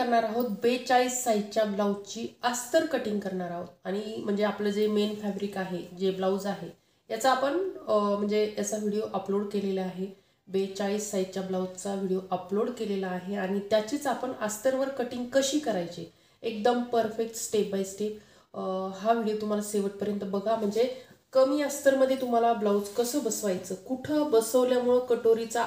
करणार आहोत 42 साईजच्या ब्लाऊजची अस्तर कटिंग करणार आहोत. आणि म्हणजे आपलं जे मेन फॅब्रिक आहे, जे ब्लाऊज आहे, याचा आपण म्हणजे याचा व्हिडिओ अपलोड केलेला आहे. 42 साईजच्या ब्लाऊजचा व्हिडिओ अपलोड केलेला आहे आणि त्याचीच आपण अस्तरवर कटिंग कशी करायची एकदम परफेक्ट स्टेप बाय स्टेप हा व्हिडिओ तुम्हाला शेवटपर्यंत बघा. म्हणजे कमी अस्तरमध्ये तुम्हाला ब्लाऊज कसं बसवायचं, कुठं बसवल्यामुळं कटोरीचा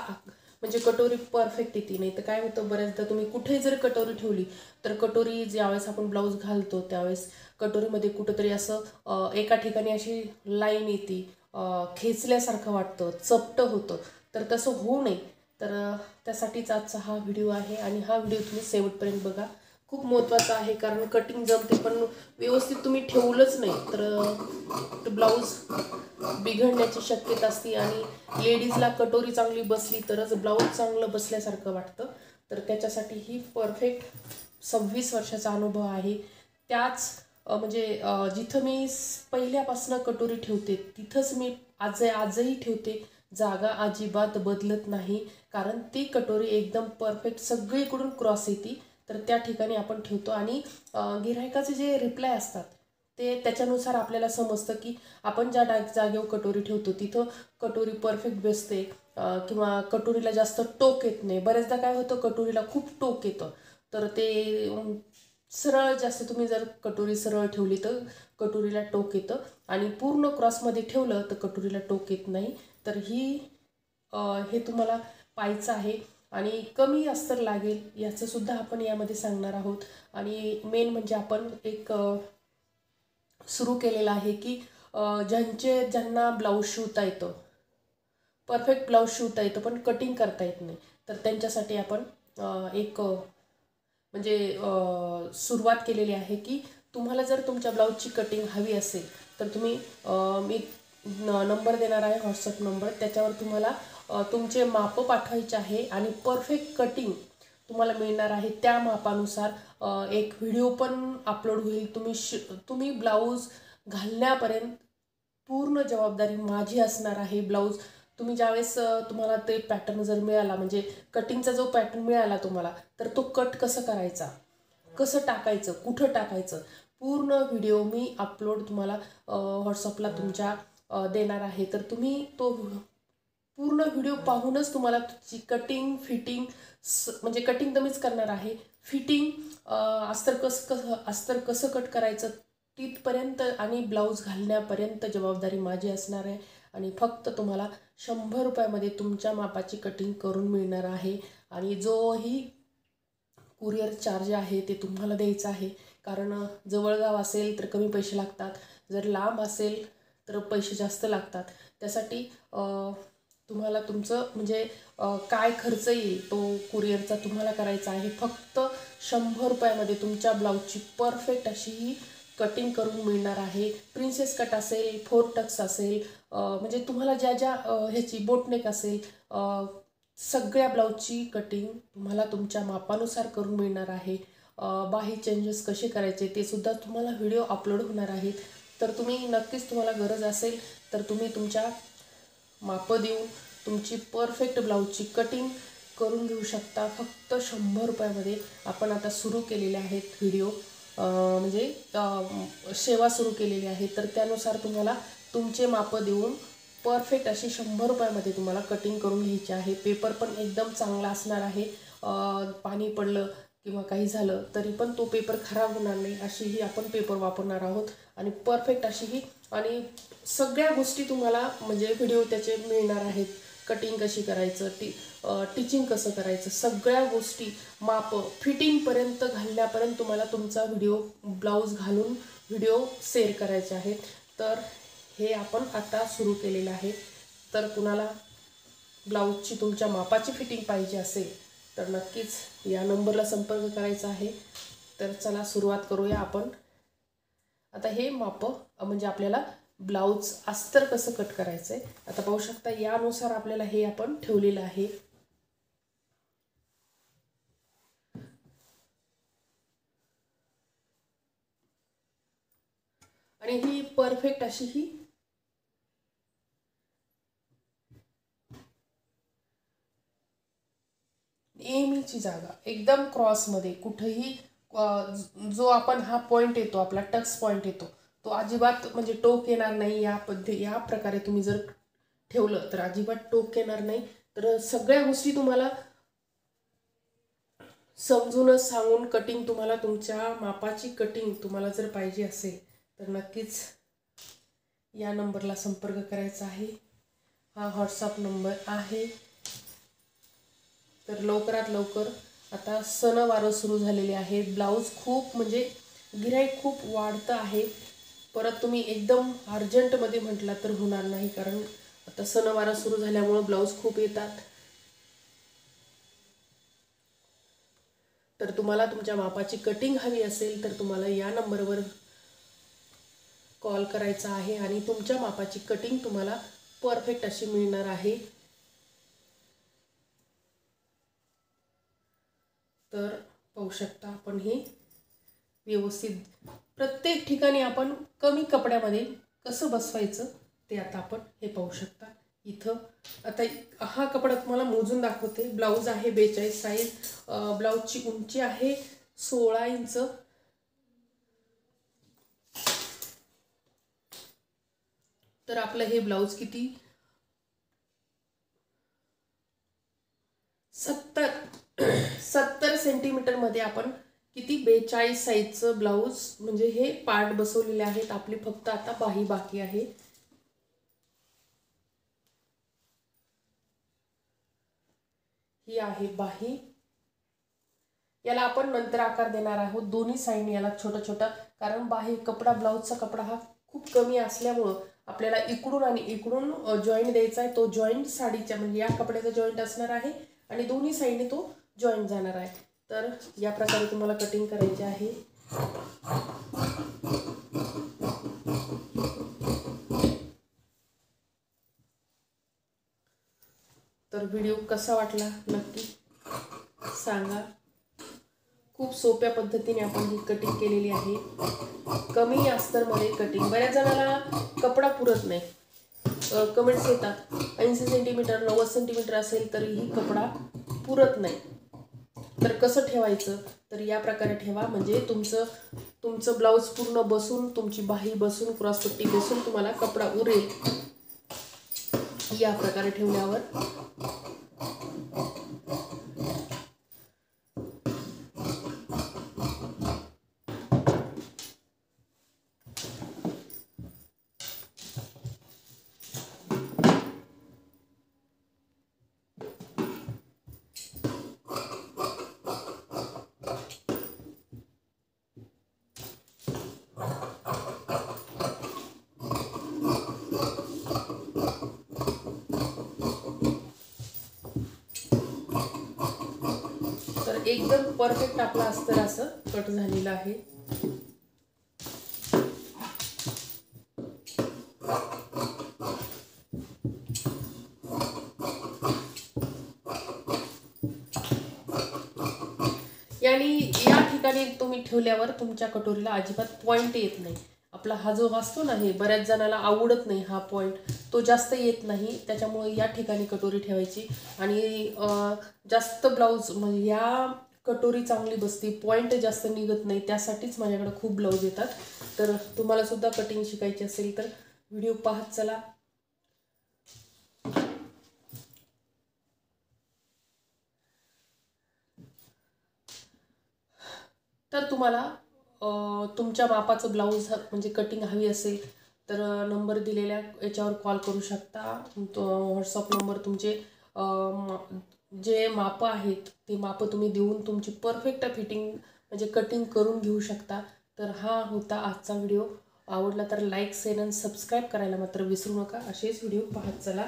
म्हणजे कटोरी परफेक्ट येते. नाही तर काय होतं, बऱ्याचदा तुम्ही कुठेही जर कटोरी ठेवली तर कटोरी ज्यावेळेस आपण ब्लाऊज घालतो त्यावेळेस कटोरीमध्ये कुठंतरी असं एका ठिकाणी अशी लाईन येते, खेचल्यासारखं वाटतं, चपटं होतं. तर तसं होऊ नये तर त्यासाठीच आजचा हा व्हिडिओ आहे. आणि हा व्हिडिओ तुम्ही शेवटपर्यंत बघा, खूप महत्त्वाचा आहे. कारण कटिंग जमते पण व्यवस्थित तुम्ही ठेवलंच नाही तर ब्लाऊज बिघडण्याची शक्यता असते. आणि लेडीजला कटोरी चांगली बसली तरच ब्लाऊज चांगलं बसल्यासारखं वाटतं. तर त्याच्यासाठी ही परफेक्ट 26 वर्षाचा अनुभव आहे. त्याच म्हणजे जिथं मी पहिल्यापासून कटोरी ठेवते तिथंच मी आजही ठेवते. जागा अजिबात बदलत नाही, कारण ती कटोरी एकदम परफेक्ट सगळीकडून क्रॉस येते. तर त्या ठिकाणी आपण ठेवतो. आणि गिऱ्हाईकाचे जे रिप्लाय असतात ते त्याच्यानुसार आपल्याला समजतं की आपण ज्या जागेवर कटोरी ठेवतो तिथं कटोरी परफेक्ट बसते किंवा कटोरीला जास्त टोक येत नाही. बऱ्याचदा काय होतं, कटोरीला खूप टोक येतं. तर ते सरळ जास्त तुम्ही जर कटोरी सरळ ठेवली तर कटोरीला टोक येतं आणि पूर्ण क्रॉसमध्ये ठेवलं तर कटोरीला टोक येत नाही. तर हे तुम्हाला पाहायचं आहे. आणि कमी अस्तर लागेल याचं सुद्धा आपण यामध्ये सांगणार आहोत. आणि मेन म्हणजे आपण एक सुरू केलेलं आहे की ज्यांना ब्लाऊज शिवता येतं, परफेक्ट ब्लाऊज शिवता येतं पण कटिंग करता येत नाही, तर त्यांच्यासाठी आपण एक म्हणजे सुरुवात केलेली आहे की तुम्हाला जर तुमच्या ब्लाऊजची कटिंग हवी असेल तर तुम्ही मी नंबर देणार आहे, व्हॉट्सअप नंबर. त्याच्यावर तुम्हाला तुमचे माप पाठवायचे आहे आणि परफेक्ट कटिंग तुम्हाला मिळणार आहे. त्या मापानुसार एक व्हिडिओ पण अपलोड होईल. तुम्ही ब्लाऊज घालण्यापर्यंत पूर्ण जबाबदारी माझी असणार आहे. ब्लाऊज तुम्ही ज्यावेळेस तुम्हाला ते पॅटर्न जर मिळाला, म्हणजे कटिंगचा जो पॅटर्न मिळाला तुम्हाला, तर तो कट कसं करायचा, कसं टाकायचं, कुठं टाकायचं, पूर्ण व्हिडिओ मी अपलोड तुम्हाला व्हॉट्सअपला तुमच्या देणार आहे. तर तुम्ही तो पूर्ण व्हिडिओ पाहूनच तुम्हाला तुमची कटिंग फिटिंग म्हणजे कटिंग तर मीच करणार आहे, फिटिंग अस्तर कसं कट करायचं तिथपर्यंत आणि ब्लाऊज घालण्यापर्यंत जबाबदारी माझी असणार आहे. आणि फक्त तुम्हाला 100 रुपयामध्ये तुमच्या मापाची कटिंग करून मिळणार आहे. आणि जोही कुरिअर चार्ज आहे ते तुम्हाला द्यायचं आहे. कारण जवळगाव असेल तर कमी पैसे लागतात, जर लांब असेल तर पैसे जास्त लागतात. त्यासाठी तुम्हाला तुमचं म्हणजे काय खर्च येईल तो कुरिअरचा तुम्हाला करायचा आहे. फक्त 100 रुपयामध्ये तुमच्या ब्लाऊजची परफेक्ट अशी ही कटिंग करून मिळणार आहे. प्रिन्सेस कट असेल, 4 टक्स असेल, म्हणजे तुम्हाला ज्या ज्या ह्याची बोटनेक असेल, सगळ्या ब्लाऊजची कटिंग तुम्हाला तुमच्या मापानुसार करून मिळणार आहे. बाही चेंजेस कसे करायचे ते सुद्धा तुम्हाला व्हिडिओ अपलोड होणार आहेत. तर तुम्ही नक्कीच, तुम्हाला गरज असेल तर तुम्ही तुमच्या मापं देऊन तुमची परफेक्ट ब्लाऊजची कटिंग करून घेऊ शकता. फक्त 100 रुपयामध्ये आपण आता सुरू केलेले आहेत व्हिडिओ, म्हणजे सेवा सुरू केलेली आहे. तर त्यानुसार तुम्हाला तुमचे मापं देऊन परफेक्ट अशी 100 रुपयामध्ये तुम्हाला कटिंग करून घ्यायची आहे. पेपर पण एकदम चांगला असणार आहे. पाणी पडलं किंवा काही झालं तरी पण तो पेपर खराब होणार नाही अशीही आपण पेपर वापरणार आहोत. आणि परफेक्ट अशीही आणि सगळ्या गोष्टी तुम्हाला म्हणजे व्हिडिओ त्याचे मिळणार आहेत. कटिंग कशी करायचं, टिचिंग कसं करायचं, सगळ्या गोष्टी माप फिटिंगपर्यंत घालण्यापर्यंत तुम्हाला तुमचा ब्लाऊज घालून व्हिडिओ शेअर करायचे आहेत. तर हे आपण आता सुरू केलेलं आहे. तर कुणाला ब्लाऊजची तुमच्या मापाची फिटिंग पाहिजे असेल तर नक्कीच या नंबरला संपर्क करायचा आहे. तर चला सुरुवात करूया आपण. आता हे माप म्हणजे आपल्याला ब्लाऊज अस्तर कसं कट करायचं आहे आता पाहू शकता. यानुसार आपल्याला हे आपण ठेवलेलं आहे. आणि ही परफेक्ट अशी ही नेहमीची जागा एकदम क्रॉसमध्ये कुठेही जो आपण हा पॉईंट येतो आपला टक्स पॉईंट येतो तो अजिबात म्हणजे टोक येणार नाही. या प्रकारे तुम्ही जर ठेवलं तर अजिबात टोक येणार नाही. तर सगळ्या गोष्टी तुम्हाला समजूनच सांगून कटिंग तुम्हाला तुमच्या मापाची कटिंग तुम्हाला जर पाहिजे असेल तर नक्कीच या नंबरला संपर्क करायचा आहे. हा व्हॉट्सअप नंबर आहे. तर लवकरात लवकर आता सणवार सुरू झालेले आहे. ब्लाऊज खूप म्हणजे गिऱ्हाईक खूप वाढतं आहे. परत तुम्ही एकदम अर्जंटमध्ये म्हटला तर होणार नाही, कारण आता सणवार सुरू झाल्यामुळे ब्लाऊज खूप येतात. तर तुम्हाला तुमच्या मापाची कटिंग हवी असेल तर तुम्हाला या नंबरवर कॉल करायचा आहे आणि तुमच्या मापाची कटिंग तुम्हाला परफेक्ट अशी मिळणार आहे. तर पाहू शकता आपण हे व्यवस्थित प्रत्येक ठिकाणी आपण कमी कपड्यामध्ये कसं बसवायचं ते आता आपण हे पाहू शकता. इथं आता हा कपडा तुम्हाला मोजून दाखवते. ब्लाऊज आहे 42 साईज. ब्लाऊजची उंची आहे 16 इंच. तर आपलं हे ब्लाऊज किती 70 सेंटीमीटर मध्ये आपण किती 42 साईजचं ब्लाऊज म्हणजे हे पार्ट बसवलेले आहेत. आपली फक्त आता बाही बाकी आहे. ही आहे बाही. याला आपण नंतर आकार देणार आहोत. दोन्ही साईडने याला छोटा छोटा, कारण बाही कपडा ब्लाऊजचा कपडा हा खूप कमी असल्यामुळं आपल्याला इकडून आणि इकडून जॉईंट द्यायचा आहे. तो जॉईंट साडीच्या म्हणजे या कपड्याचा जॉईंट असणार आहे आणि दोन्ही साईडने तो जॉईंट जाणार आहे. तर या प्रकारे तुम्हाला कटिंग करायची आहे. तर व्हिडिओ कसा वाटला नक्की सांगा. खूप सोप्या पद्धतीने आपण ही कटिंग केलेली आहे. कमी अस्तरमध्ये कटिंग. बऱ्याच जणांना कपडा पुरत नाही. कमेंट्स येतात 80 सेंटीमीटर 90 सेंटीमीटर असेल तरीही कपडा पुरत नाही. तर कसं ठेवायचं, तर या प्रकारे ठेवा म्हणजे तुमचं ब्लाऊज पूर्ण बसून, तुमची बाही बसून, क्रॉसपट्टी बसून तुम्हाला कपडा उरेल. या प्रकारे ठेवल्यावर तर एकदम परफेक्ट आपला अस्तर असं कट झालेलं आहे. आणि या ठिकाणी तुम्ही ठेवल्यावर तुमच्या कटोरीला अजिबात पॉईंट येत नाही. आपला हा जो असतो ना, हे बऱ्याच जणाला आवडत नाही हा पॉईंट, तो जास्त येत नाही. त्याच्यामुळे या ठिकाणी कटोरी ठेवायची आणि जास्त ब्लाऊज म्हणजे या कटोरी चांगली बसते, पॉईंट जास्त निघत नाही. त्यासाठीच माझ्याकडे खूप ब्लाऊज येतात. तर तुम्हाला सुद्धा कटिंग शिकायची असेल तर व्हिडिओ पाहत चला. तर तुम्हाला तुमच्या मापाचं ब्लाऊज म्हणजे कटिंग हवी असेल तर नंबर दिलेल्या याच्यावर कॉल करू शकता. व्हॉट्सअप नंबर तुमचे जे मापं आहेत ते मापं तुम्ही देऊन तुमची परफेक्ट फिटिंग म्हणजे कटिंग करून घेऊ शकता. तर हा होता आजचा व्हिडिओ. आवडला तर लाईक शेअर आणि सबस्क्राईब करायला मात्र विसरू नका. असेच व्हिडिओ पाहत चला.